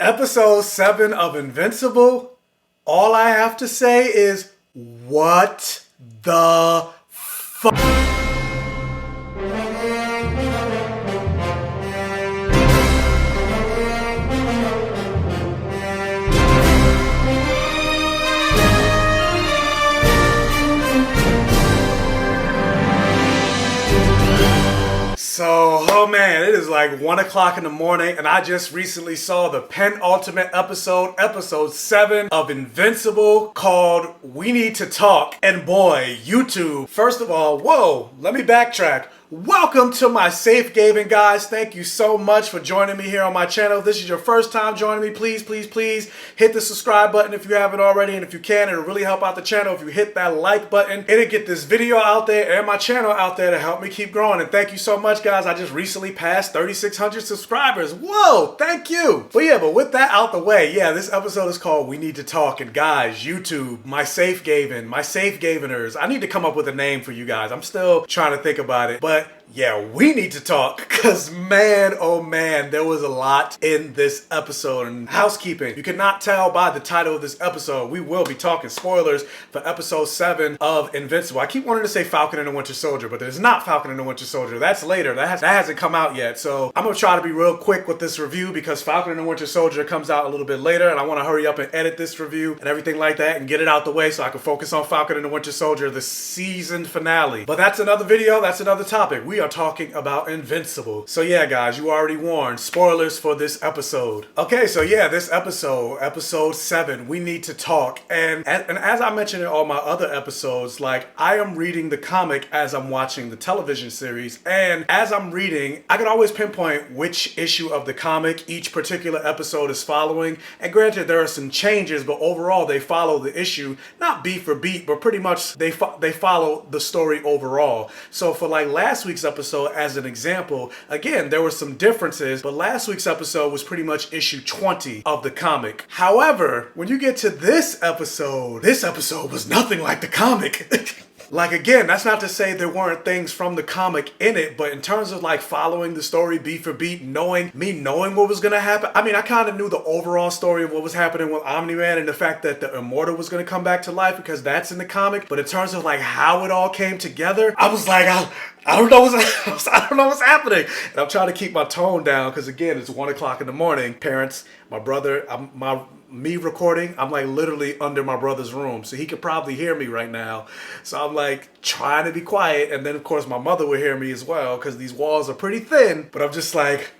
Episode 7 of Invincible, all I have to say is, what the fuck? So, oh man, it is like 1 o'clock in the morning and I just recently saw the penultimate episode, episode 7 of Invincible, called We Need to Talk. And boy, YouTube, first of all, whoa, let me backtrack. Welcome to my Safe Gayven, guys. Thank you so much for joining me here on my channel. If this is your first time joining me, please hit the subscribe button if you haven't already. And if you can, it'll really help out the channel if you hit that like button. It'll get this video out there and my channel out there to help me keep growing. And thank you so much, guys. I just recently passed 3,600 subscribers. Whoa, thank you. But with that out the way, this episode is called We Need to Talk. And guys, YouTube, my Safe Gayven, my Safe Gayveners, I need to come up with a name for you guys. I'm still trying to think about it. But yeah, we need to talk, because man, oh man, there was a lot in this episode. And housekeeping, you cannot tell by the title of this episode, we will be talking spoilers for episode 7 of Invincible. I keep wanting to say Falcon and the Winter Soldier, but there's not Falcon and the Winter Soldier. That's later. That hasn't come out yet. So I'm going to try to be real quick with this review, because Falcon and the Winter Soldier comes out a little bit later, and I want to hurry up and edit this review and everything like that and get it out the way so I can focus on Falcon and the Winter Soldier, the season finale. But that's another video. That's another topic. We are talking about Invincible. So yeah, guys, you already warned. Spoilers for this episode. Okay, so yeah, this episode 7, we need to talk. And as I mentioned in all my other episodes, like, I am reading the comic as I'm watching the television series. And as I'm reading, I can always pinpoint which issue of the comic each particular episode is following. And granted, there are some changes, but overall they follow the issue, not beat for beat, but pretty much they follow the story overall. So for like last week's episode, as an example, again, there were some differences, but last week's episode was pretty much issue 20 of the comic. However, when you get to this episode was nothing like the comic. Like, again, that's not to say there weren't things from the comic in it, but in terms of like following the story beat for beat, knowing what was gonna happen. I mean, I kind of knew the overall story of what was happening with Omni-Man and the fact that the Immortal was gonna come back to life, because that's in the comic. But in terms of like how it all came together, I was like, I don't know what's happening. And I'm trying to keep my tone down, because again, it's 1 o'clock in the morning. Parents, my brother, me recording, I'm like literally under my brother's room, so he could probably hear me right now. So I'm like trying to be quiet, and then of course my mother would hear me as well, because these walls are pretty thin. But I'm just like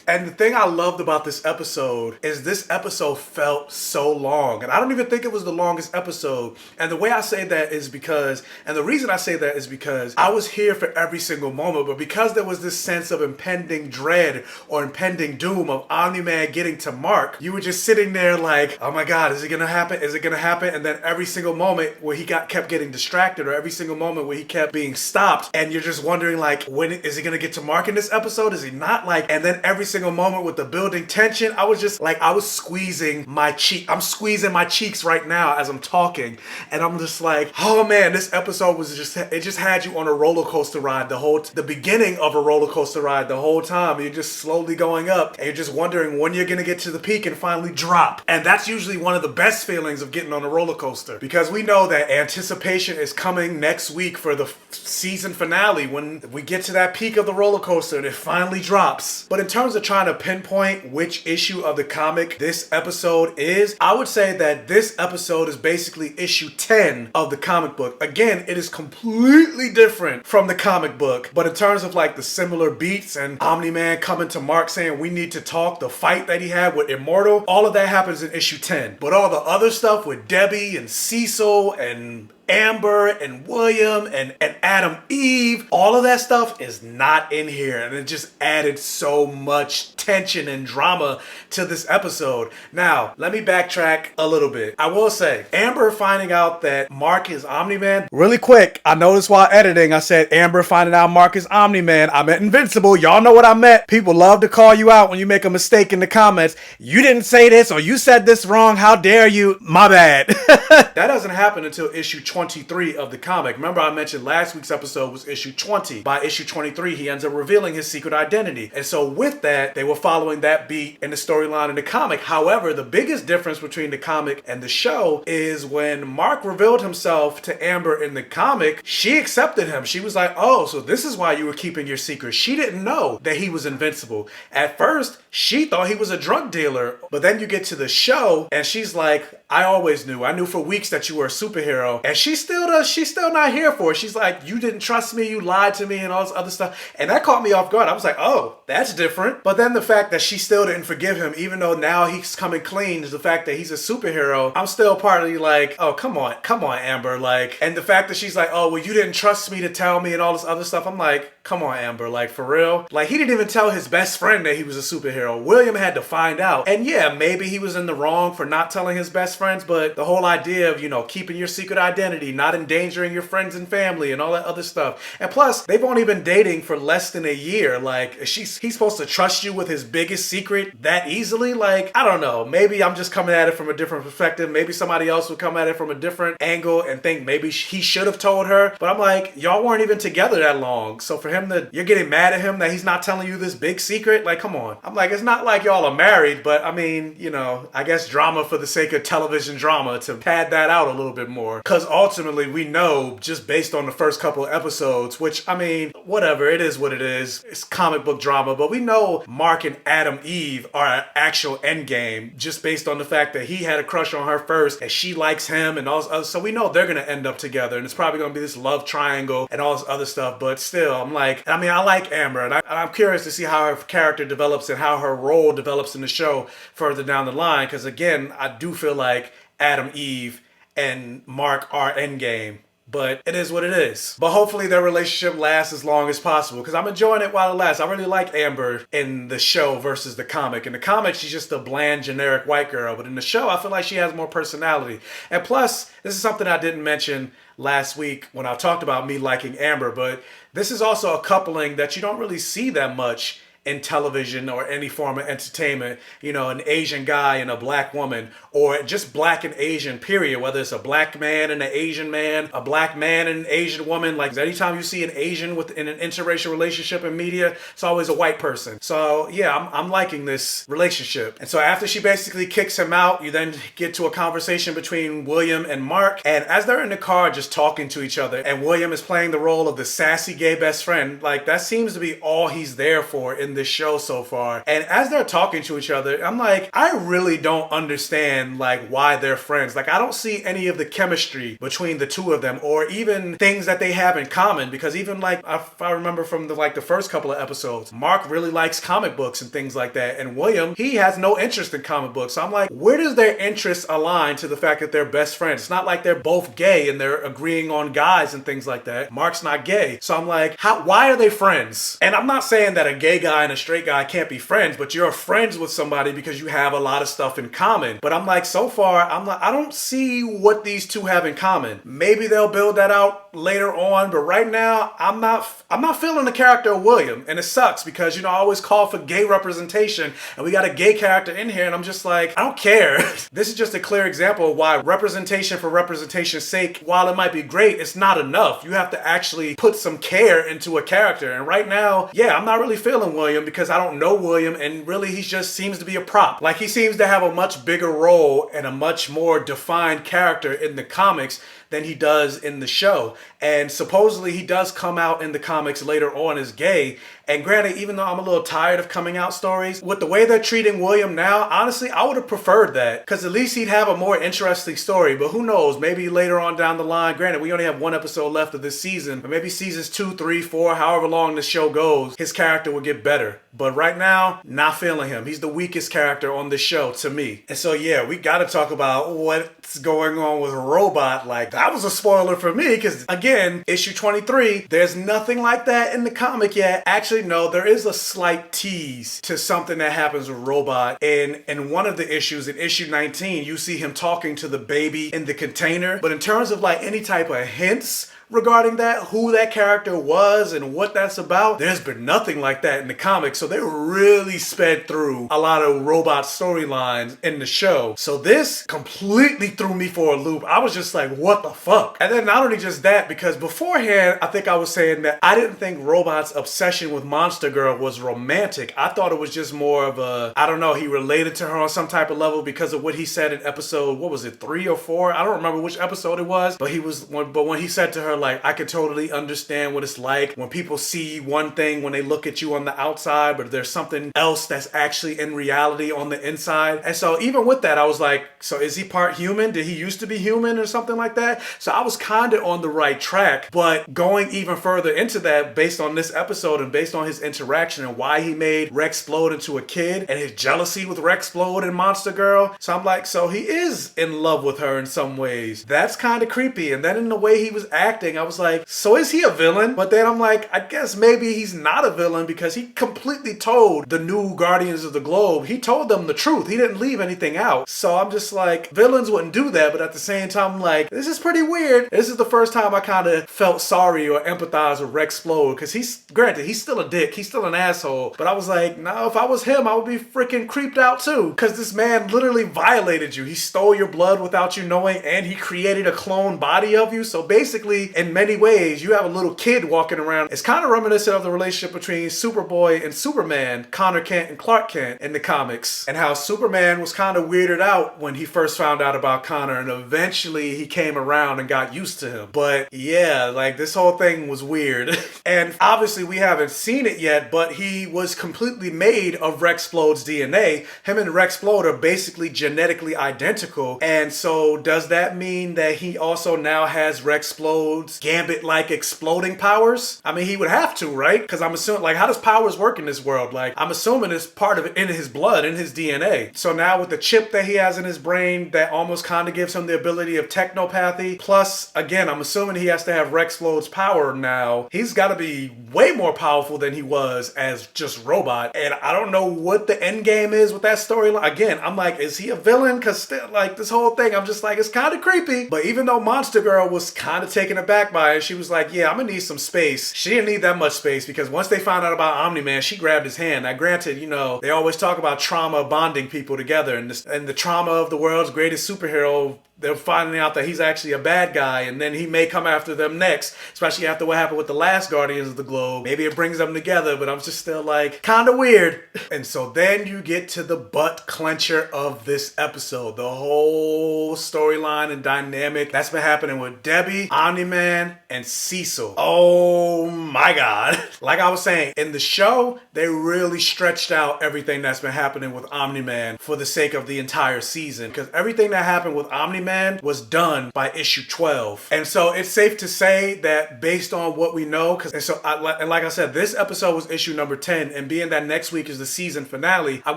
And the thing I loved about this episode is this episode felt so long. And I don't even think it was the longest episode. And the way I say that is because, and the reason I say that is because I was here for every single moment, but because there was this sense of impending dread or impending doom of Omni-Man getting to Mark, you were just sitting there like, oh my God, is it gonna happen? Is it gonna happen? And then every single moment where he kept getting distracted, or every single moment where he kept being stopped, and you're just wondering like, when is he gonna get to Mark in this episode? Is he not? Like, and then every single moment with the building tension, I was just like, I was squeezing my cheek. I'm squeezing my cheeks right now as I'm talking, and I'm just like, oh man, this episode was it just had you on a roller coaster ride the beginning of a roller coaster ride the whole time. You're just slowly going up, and you're just wondering when you're gonna get to the peak and finally drop. And that's usually one of the best feelings of getting on a roller coaster, because we know that anticipation is coming next week for the season finale, when we get to that peak of the roller coaster and it finally drops. But in terms of trying to pinpoint which issue of the comic this episode is, I would say that this episode is basically issue 10 of the comic book. Again, it is completely different from the comic book, but in terms of like the similar beats and Omni-Man coming to Mark saying we need to talk, the fight that he had with Immortal, all of that happens in issue 10. But all the other stuff with Debbie and Cecil and Amber and William and Adam Eve, all of that stuff is not in here, and it just added so much tension and drama to this episode. Now, let me backtrack a little bit. I will say, Amber finding out that Mark is Omni-Man, really quick, I noticed while editing, I said Amber finding out Mark is Omni-Man. I meant Invincible. Y'all know what I meant. People love to call you out when you make a mistake in the comments. You didn't say this, or you said this wrong. How dare you? My bad. That doesn't happen until issue 20. 23 of the comic. Remember I mentioned last week's episode was issue 20. By issue 23, he ends up revealing his secret identity. And so with that, they were following that beat in the storyline in the comic. However, the biggest difference between the comic and the show is when Mark revealed himself to Amber in the comic, she accepted him. She was like, oh, so this is why you were keeping your secret. She didn't know that he was invincible. At first, she thought he was a drug dealer. But then you get to the show and she's like, I always knew. I knew for weeks that you were a superhero. And she's still not here for it. She's like, you didn't trust me, you lied to me and all this other stuff. And that caught me off guard. I was like, oh, that's different. But then the fact that she still didn't forgive him, even though now he's coming clean, is the fact that he's a superhero. I'm still partly like, oh, come on, Amber. Like, and the fact that she's like, oh, well, you didn't trust me to tell me and all this other stuff. I'm like, come on, Amber, like, for real? Like, he didn't even tell his best friend that he was a superhero. William had to find out. And yeah, maybe he was in the wrong for not telling his best friends, but the whole idea of, you know, keeping your secret identity, not endangering your friends and family and all that other stuff. And plus, they've only been dating for less than a year. Like, he's supposed to trust you with his biggest secret that easily? Like, I don't know. Maybe I'm just coming at it from a different perspective. Maybe somebody else would come at it from a different angle and think maybe he should have told her. But I'm like, y'all weren't even together that long. So for him you're getting mad at him that he's not telling you this big secret? Like, come on. I'm like, it's not like y'all are married, but I mean, you know, I guess drama for the sake of television drama to pad that out a little bit more. Because ultimately we know, just based on the first couple of episodes, which, I mean, whatever, it is what it is. It's comic book drama, but we know Mark and Adam Eve are an actual endgame just based on the fact that he had a crush on her first and she likes him and all this other. So we know they're going to end up together and it's probably going to be this love triangle and all this other stuff. But still, I'm like, I mean, I like Amber and I'm curious to see how her character develops and how her role develops in the show further down the line. Because again, I do feel like Adam, Eve, and Mark are endgame. But it is what it is. But hopefully their relationship lasts as long as possible because I'm enjoying it while it lasts. I really like Amber in the show versus the comic. In the comic, she's just a bland, generic white girl. But in the show, I feel like she has more personality. And plus, this is something I didn't mention last week when I talked about me liking Amber. But this is also a coupling that you don't really see that much in television or any form of entertainment, you know, an Asian guy and a black woman, or just black and Asian, period, whether it's a black man and an Asian man, a black man and an Asian woman. Like, anytime you see an Asian in an interracial relationship in media, it's always a white person. So yeah, I'm liking this relationship. And so after she basically kicks him out, you then get to a conversation between William and Mark. And as they're in the car just talking to each other, and William is playing the role of the sassy gay best friend, like that seems to be all he's there for in this show so far. And as they're talking to each other, I'm like, I really don't understand like why they're friends. Like, I don't see any of the chemistry between the two of them or even things that they have in common, because even like if I remember from the first couple of episodes, Mark really likes comic books and things like that, and William, he has no interest in comic books. So I'm like, where does their interests align to the fact that they're best friends? It's not like they're both gay and they're agreeing on guys and things like that. Mark's not gay. So I'm like, why are they friends? And I'm not saying that a gay guy and a straight guy can't be friends, but you're friends with somebody because you have a lot of stuff in common. But I'm like, so far, I don't see what these two have in common. Maybe they'll build that out later on, but right now, I'm not feeling the character of William, and it sucks because, you know, I always call for gay representation, and we got a gay character in here, and I'm just like, I don't care. This is just a clear example of why representation for representation's sake, while it might be great, it's not enough. You have to actually put some care into a character, and right now, yeah, I'm not really feeling William because I don't know William, and really he just seems to be a prop. Like, he seems to have a much bigger role and a much more defined character in the comics than he does in the show. And supposedly he does come out in the comics later on as gay. And granted, even though I'm a little tired of coming out stories, with the way they're treating William now, honestly, I would have preferred that. Because at least he'd have a more interesting story. But who knows, maybe later on down the line, granted, we only have one episode left of this season, but maybe seasons 2, 3, 4, however long the show goes, his character will get better. But right now, not feeling him. He's the weakest character on the show to me. And so yeah, we gotta talk about what's going on with Robot. Like, that was a spoiler for me, because again, issue 23, there's nothing like that in the comic yet. Actually, no, there is a slight tease to something that happens with Robot. In one of the issues, in issue 19, you see him talking to the baby in the container. But in terms of like any type of hints, regarding that, who that character was and what that's about. There's been nothing like that in the comics, so they really sped through a lot of robot storylines in the show. So this completely threw me for a loop. I was just like, what the fuck? And then not only just that, because beforehand, I think I was saying that I didn't think Robot's obsession with Monster Girl was romantic. I thought it was just more of a, I don't know, he related to her on some type of level because of what he said in episode, what was it, 3 or 4? I don't remember which episode it was, but when he said to her, like, I could totally understand what it's like when people see one thing when they look at you on the outside, but there's something else that's actually in reality on the inside. And so even with that, I was like, so is he part human? Did he used to be human or something like that? So I was kind of on the right track, but going even further into that based on this episode and based on his interaction and why he made Rexplode into a kid and his jealousy with Rexplode and Monster Girl. So I'm like, so he is in love with her in some ways. That's kind of creepy. And then in the way he was acting, I was like, so is he a villain? But then I'm like, I guess maybe he's not a villain because he completely told the new Guardians of the Globe, he told them the truth. He didn't leave anything out. So I'm just like, villains wouldn't do that, but at the same time, I'm like, this is pretty weird. This is the first time I kind of felt sorry or empathized with Rexplode because he's still a dick. He's still an asshole. But I was like, no, if I was him, I would be freaking creeped out too because this man literally violated you. He stole your blood without you knowing and he created a clone body of you. So basically, in many ways, you have a little kid walking around. It's kind of reminiscent of the relationship between Superboy and Superman, Connor Kent and Clark Kent in the comics, and how Superman was kind of weirded out when he first found out about Connor, and eventually he came around and got used to him. But yeah, like this whole thing was weird. And obviously we haven't seen it yet, but he was completely made of Rexplode's DNA. Him and Rexplode are basically genetically identical. And so does that mean that he also now has Rexplode's Gambit-like exploding powers? I mean, he would have to, right? Because I'm assuming, like, how does powers work in this world? Like, I'm assuming it's part of it in his blood, in his DNA. So now with the chip that he has in his brain, that almost kind of gives him the ability of technopathy. Plus, again, I'm assuming he has to have Rexplode's power now. He's got to be way more powerful than he was as just Robot. And I don't know what the end game is with that storyline. Again, I'm like, is he a villain? Because still, like, this whole thing, I'm just like, it's kind of creepy. But even though Monster Girl was kind of taken aback by it, she was like, yeah, I'm gonna need some space. She didn't need that much space because once they found out about Omni-Man, she grabbed his hand. Now, granted, you know, they always talk about trauma bonding people together, and the trauma of the world's greatest superhero, they're finding out that he's actually a bad guy, and then he may come after them next, especially after what happened with the last Guardians of the Globe. Maybe it brings them together, but I'm just still like, kind of weird. And so then you get to the butt clencher of this episode. The whole storyline and dynamic that's been happening with Debbie, Omni-Man, and Cecil. Oh my God. Like I was saying, in the show, they really stretched out everything that's been happening with Omni-Man for the sake of the entire season, because everything that happened with Omni-Man was done by issue 12. And so it's safe to say that based on what we know, and like I said, this episode was issue number 10, and being that next week is the season finale, I'm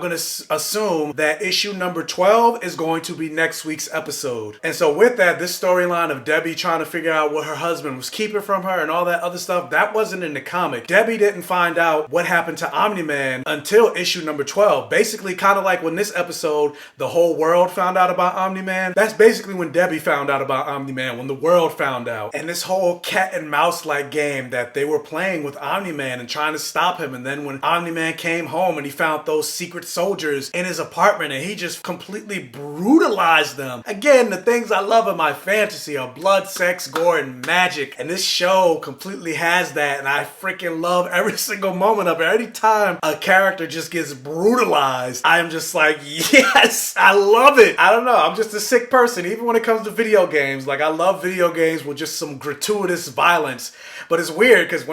going to assume that issue number 12 is going to be next week's episode. And so with that, this storyline of Debbie trying to figure out what her husband was keeping from her and all that other stuff, that wasn't in the comic. Debbie didn't find out what happened to Omni-Man until issue number 12. Basically, kind of like when this episode, the whole world found out about Omni-Man. That's basically when Debbie found out about Omni-Man, when the world found out. And this whole cat and mouse like game that they were playing with Omni-Man and trying to stop him. And then when Omni-Man came home and he found those secret soldiers in his apartment and he just completely brutalized them. Again, the things I love in my fantasy are blood, sex, gore, and magic. And this show completely has that. And I freaking love every single moment of it. Every time a character just gets brutalized, I'm just like, yes, I love it. I don't know. I'm just a sick person. Even when it comes to video games, like I love video games with just some gratuitous violence. But it's weird because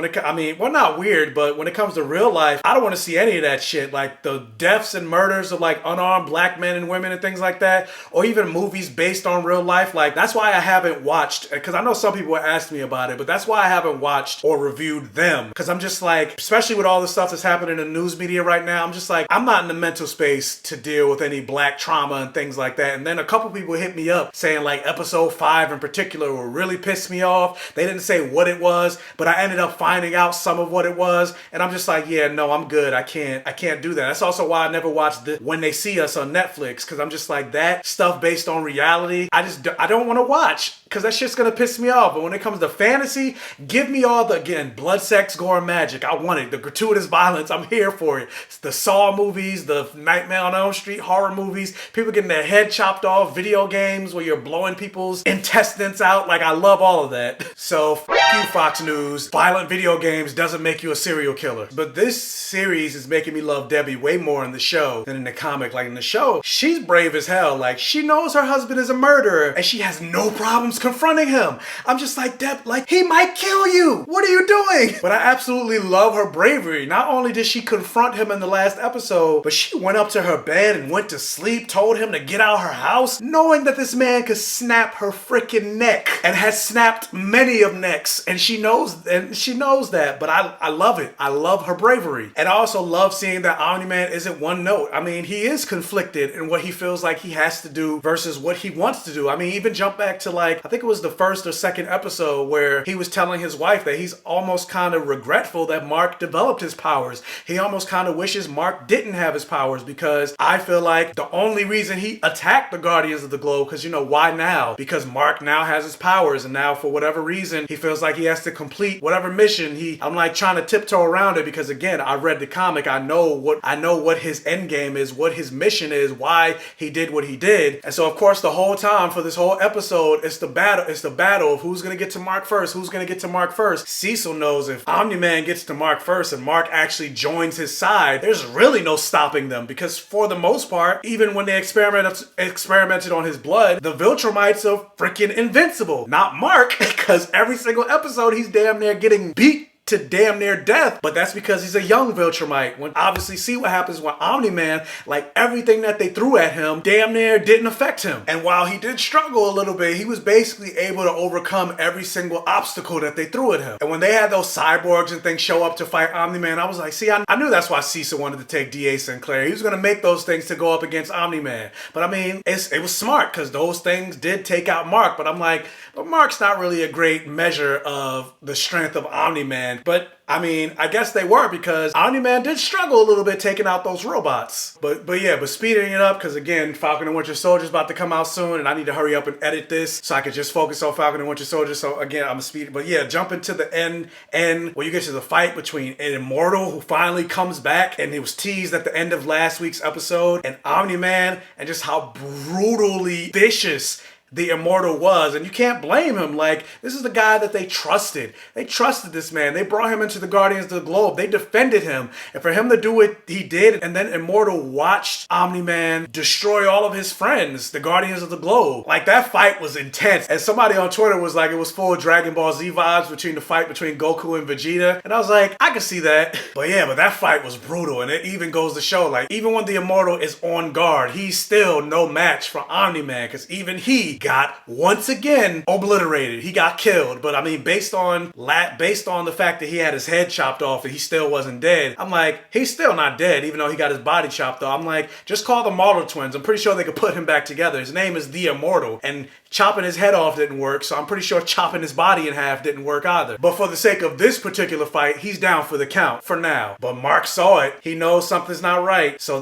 not weird, but when it comes to real life, I don't want to see any of that shit. Like the deaths and murders of like unarmed black men and women and things like that, or even movies based on real life. Like that's why I haven't watched, because I know some people asked me about it, but that's why I haven't watched or reviewed them. Because I'm just like, especially with all the stuff that's happening in the news media right now, I'm just like, I'm not in the mental space to deal with any black trauma and things like that. And then a couple people hit me up up saying like episode 5 in particular will really piss me off. They didn't say what it was, but I ended up finding out some of what it was, and I'm just like, yeah, no, I'm good. I can't do that. That's also why I never watched When They See Us on Netflix, because I'm just like, that stuff based on reality, I don't want to watch, because that shit's gonna piss me off. But when it comes to fantasy, give me all the, again, blood, sex, gore, and magic. I want it. The gratuitous violence, I'm here for it. It's the Saw movies, the Nightmare on Elm Street horror movies, people getting their head chopped off, video games where you're blowing people's intestines out. Like, I love all of that. So, f you, Fox News. Violent video games doesn't make you a serial killer. But this series is making me love Debbie way more in the show than in the comic. Like, in the show, she's brave as hell. Like, she knows her husband is a murderer, and she has no problems confronting him. I'm just like, Deb, like, he might kill you. What are you doing? But I absolutely love her bravery. Not only did she confront him in the last episode, but she went up to her bed and went to sleep, told him to get out her house, knowing that this man could snap her freaking neck and has snapped many of necks. And she knows that. But I love it. I love her bravery. And I also love seeing that Omni-Man isn't one note. I mean, he is conflicted in what he feels like he has to do versus what he wants to do. I mean, even jump back to like, I think it was the first or second episode where he was telling his wife that he's almost kind of regretful that Mark developed his powers. He almost kind of wishes Mark didn't have his powers, because I feel like the only reason he attacked the Guardians of the Globe, because you know why now? Because Mark now has his powers, and now for whatever reason he feels like he has to complete whatever mission. I'm like trying to tiptoe around it, because again, I read the comic. I know what his end game is, what his mission is, why he did what he did. And so of course the whole time for this whole episode, it's the battle of who's gonna get to Mark first. Cecil knows if Omni-Man gets to Mark first and Mark actually joins his side, there's really no stopping them, because for the most part, even when they experimented on his blood, the Viltrumites are freaking invincible. Not Mark, because every single episode he's damn near getting beat to damn near death, but that's because he's a young Viltrumite. When obviously see what happens when Omni-Man, like everything that they threw at him damn near didn't affect him. And while he did struggle a little bit, he was basically able to overcome every single obstacle that they threw at him. And when they had those cyborgs and things show up to fight Omni-Man, I was like, see, I knew that's why Cecil wanted to take D.A. Sinclair. He was going to make those things to go up against Omni-Man. But I mean, it was smart, because those things did take out Mark. But I'm like, but Mark's not really a great measure of the strength of Omni-Man. But I mean, I guess they were, because Omni-Man did struggle a little bit taking out those robots. But speeding it up, because again, Falcon and Winter Soldier's about to come out soon, and I need to hurry up and edit this so I can just focus on Falcon and Winter Soldier. So again, I'm speeding. But yeah, jump into the end where you get to the fight between an Immortal who finally comes back, and it was teased at the end of last week's episode, and Omni-Man, and just how brutally vicious the Immortal was. And you can't blame him. Like, this is the guy that they trusted. They trusted this man. They brought him into the Guardians of the Globe. They defended him. And for him to do what he did, and then Immortal watched Omni-Man destroy all of his friends, the Guardians of the Globe. Like, that fight was intense. And somebody on Twitter was like, it was full of Dragon Ball Z vibes between the fight between Goku and Vegeta. And I was like, I can see that. But that fight was brutal. And it even goes to show, like, even when the Immortal is on guard, he's still no match for Omni-Man, because even he got once again obliterated. He got killed. But I mean, based on the fact that he had his head chopped off and he still wasn't dead, I'm like, he's still not dead, even though he got his body chopped off. I'm like, just call the Marvel twins. I'm pretty sure they could put him back together. His name is the Immortal, and chopping his head off didn't work, so I'm pretty sure chopping his body in half didn't work either. But for the sake of this particular fight, he's down for the count for now. But Mark saw it. He knows something's not right. So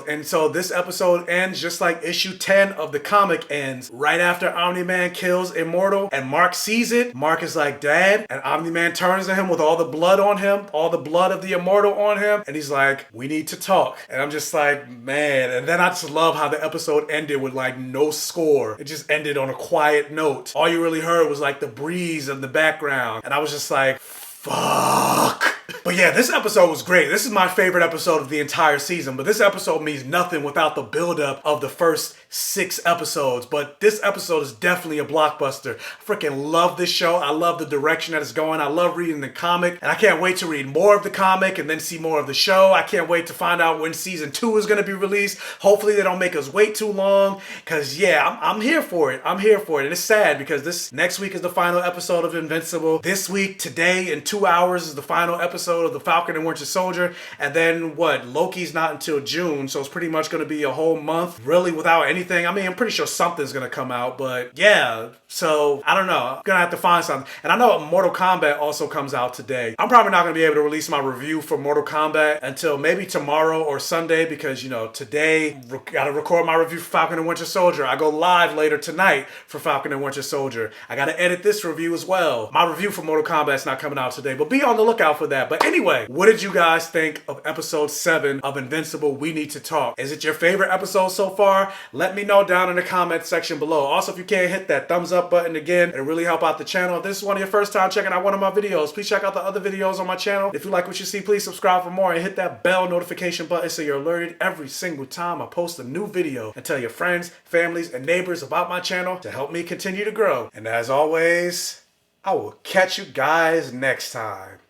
this episode ends just like issue 10 of the comic ends, right after Omni-Man kills Immortal, and Mark sees it. Mark is like, Dad, and Omni-Man turns to him with all the blood on him, all the blood of the Immortal on him, and he's like, we need to talk. And I'm just like, man. And then I just love how the episode ended with like no score. It just ended on a quiet note. All you really heard was like the breeze in the background, and I was just like, fuck. But yeah, this episode was great. This is my favorite episode of the entire season, but this episode means nothing without the buildup of the first 6 episodes. But this episode is definitely a blockbuster. I freaking love this show. I love the direction that it's going. I love reading the comic, and I can't wait to read more of the comic and then see more of the show. I can't wait to find out when season 2 is going to be released. Hopefully they don't make us wait too long, because yeah, I'm here for it. I'm here for it. And it's sad, because this next week is the final episode of Invincible. This week, today, in 2 hours is the final episode episode of The Falcon and Winter Soldier. And then what? Loki's not until June, so it's pretty much going to be a whole month really without anything. I mean, I'm pretty sure something's going to come out, but yeah. So I don't know. I'm going to have to find something. And I know Mortal Kombat also comes out today. I'm probably not going to be able to release my review for Mortal Kombat until maybe tomorrow or Sunday because, you know, today got to record my review for Falcon and Winter Soldier. I go live later tonight for Falcon and Winter Soldier. I got to edit this review as well. My review for Mortal Kombat's not coming out today, but be on the lookout for that. But anyway, what did you guys think of episode 7 of Invincible? We Need to Talk. Is it your favorite episode so far? Let me know down in the comment section below. Also, if you can, hit that thumbs up button again. It'll really help out the channel. If this is one of your first time checking out one of my videos, please check out the other videos on my channel. If you like what you see, please subscribe for more and hit that bell notification button so you're alerted every single time I post a new video, and tell your friends, families, and neighbors about my channel to help me continue to grow. And as always, I will catch you guys next time.